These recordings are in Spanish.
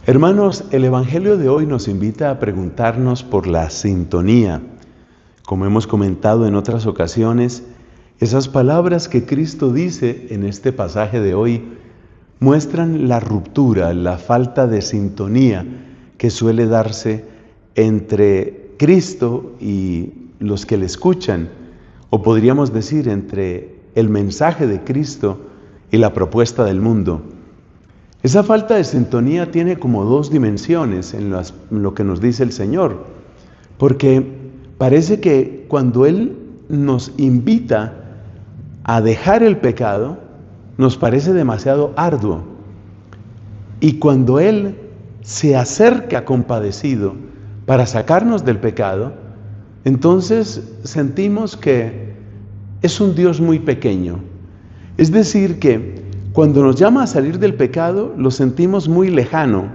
Hermanos, el Evangelio de hoy nos invita a preguntarnos por la sintonía. Como hemos comentado en otras ocasiones, esas palabras que Cristo dice en este pasaje de hoy muestran la ruptura, la falta de sintonía que suele darse entre Cristo y los que le escuchan, o podríamos decir entre el mensaje de Cristo y la propuesta del mundo. Esa falta de sintonía tiene como dos dimensiones en lo que nos dice el Señor, porque parece que cuando Él nos invita a dejar el pecado, nos parece demasiado arduo. Y cuando Él se acerca compadecido para sacarnos del pecado, entonces sentimos que es un Dios muy pequeño. Es decir, que cuando nos llama a salir del pecado, lo sentimos muy lejano,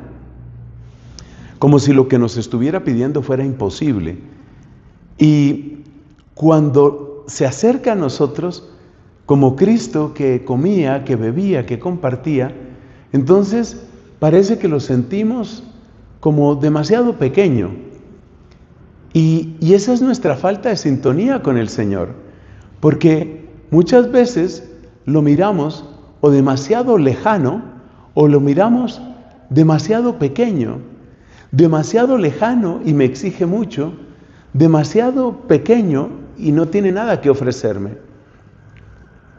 como si lo que nos estuviera pidiendo fuera imposible. Y cuando se acerca a nosotros, como Cristo que comía, que bebía, que compartía, entonces parece que lo sentimos como demasiado pequeño. Y esa es nuestra falta de sintonía con el Señor, porque muchas veces lo miramos o demasiado lejano, o lo miramos demasiado pequeño, demasiado lejano y me exige mucho, demasiado pequeño y no tiene nada que ofrecerme.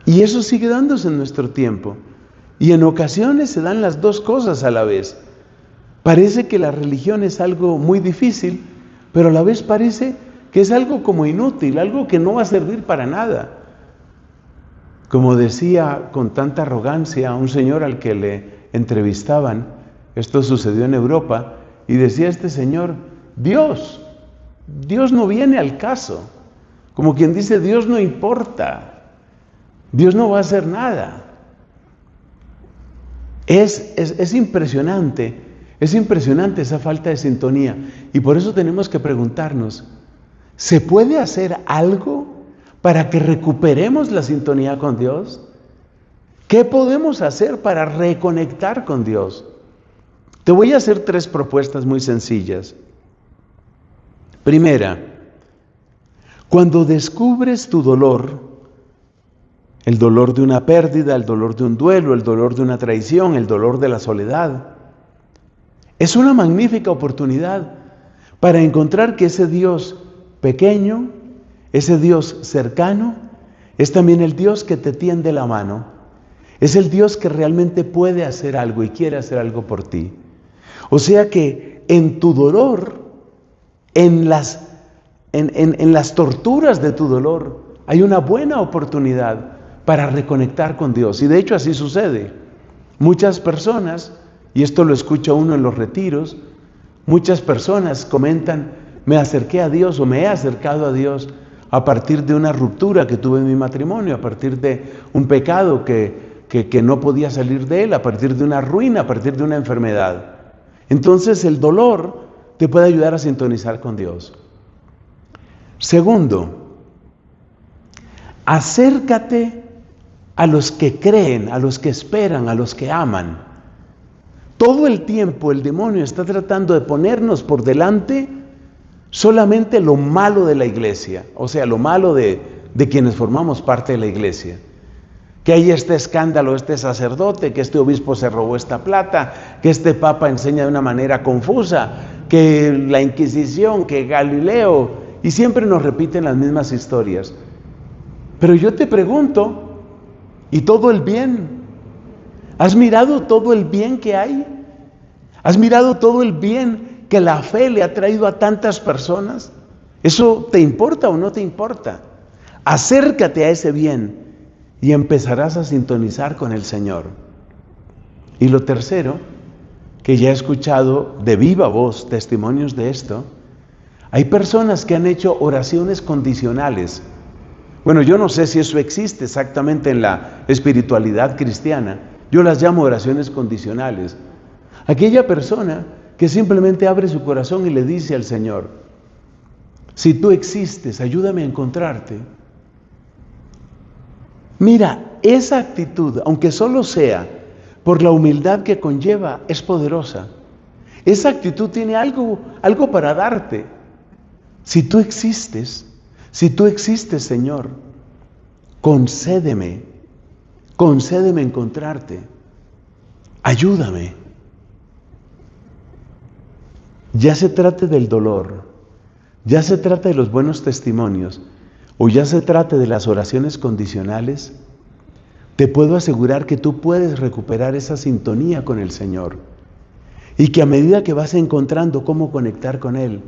Y eso sigue dándose en nuestro tiempo. Y en ocasiones se dan las dos cosas a la vez. Parece que la religión es algo muy difícil, pero a la vez parece que es algo como inútil, algo que no va a servir para nada. Como decía con tanta arrogancia un señor al que le entrevistaban, esto sucedió en Europa, y decía este señor: Dios no viene al caso. Como quien dice, Dios no importa, Dios no va a hacer nada. Es impresionante esa falta de sintonía, y por eso tenemos que preguntarnos, ¿se puede hacer algo para que recuperemos la sintonía con Dios? ¿Qué podemos hacer para reconectar con Dios? Te voy a hacer 3 propuestas muy sencillas. Primera, cuando descubres tu dolor, el dolor de una pérdida, el dolor de un duelo, el dolor de una traición, el dolor de la soledad, es una magnífica oportunidad para encontrar que ese Dios pequeño, ese Dios cercano, es también el Dios que te tiende la mano. Es el Dios que realmente puede hacer algo y quiere hacer algo por ti. O sea que en tu dolor, en las torturas de tu dolor, hay una buena oportunidad para reconectar con Dios. Y de hecho así sucede. Muchas personas, y esto lo escucha uno en los retiros, muchas personas comentan: me acerqué a Dios o me he acercado a Dios a partir de una ruptura que tuve en mi matrimonio, a partir de un pecado que no podía salir de él, a partir de una ruina, a partir de una enfermedad. Entonces el dolor te puede ayudar a sintonizar con Dios. Segundo, acércate a los que creen, a los que esperan, a los que aman. Todo el tiempo el demonio está tratando de ponernos por delante solamente lo malo de la iglesia, o sea, lo malo de quienes formamos parte de la iglesia. Que hay este escándalo, este sacerdote, que este obispo se robó esta plata, que este papa enseña de una manera confusa, que la Inquisición, que Galileo, y siempre nos repiten las mismas historias. Pero yo te pregunto, ¿y todo el bien? ¿Has mirado todo el bien que hay? ¿Has mirado todo el bien que la fe le ha traído a tantas personas? ¿Eso te importa o no te importa? Acércate a ese bien y empezarás a sintonizar con el Señor. Y lo tercero, que ya he escuchado de viva voz testimonios de esto, hay personas que han hecho oraciones condicionales. Bueno, yo no sé si eso existe exactamente en la espiritualidad cristiana. Yo las llamo oraciones condicionales. Aquella persona que simplemente abre su corazón y le dice al Señor: si tú existes, ayúdame a encontrarte. Mira, esa actitud, aunque solo sea por la humildad que conlleva, es poderosa. Esa actitud tiene algo para darte. Si tú existes, Señor, concédeme encontrarte. Ayúdame. Ya se trate del dolor, ya se trate de los buenos testimonios, o ya se trate de las oraciones condicionales, te puedo asegurar que tú puedes recuperar esa sintonía con el Señor. Y que a medida que vas encontrando cómo conectar con Él,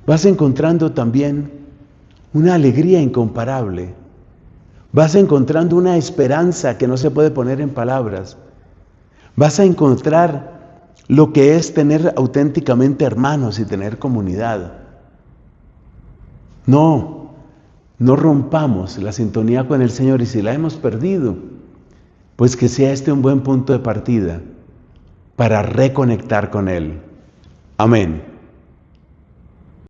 vas encontrando también una alegría incomparable. Vas encontrando una esperanza que no se puede poner en palabras. Vas a encontrar lo que es tener auténticamente hermanos y tener comunidad. No rompamos la sintonía con el Señor, y si la hemos perdido, pues que sea este un buen punto de partida para reconectar con Él. Amén.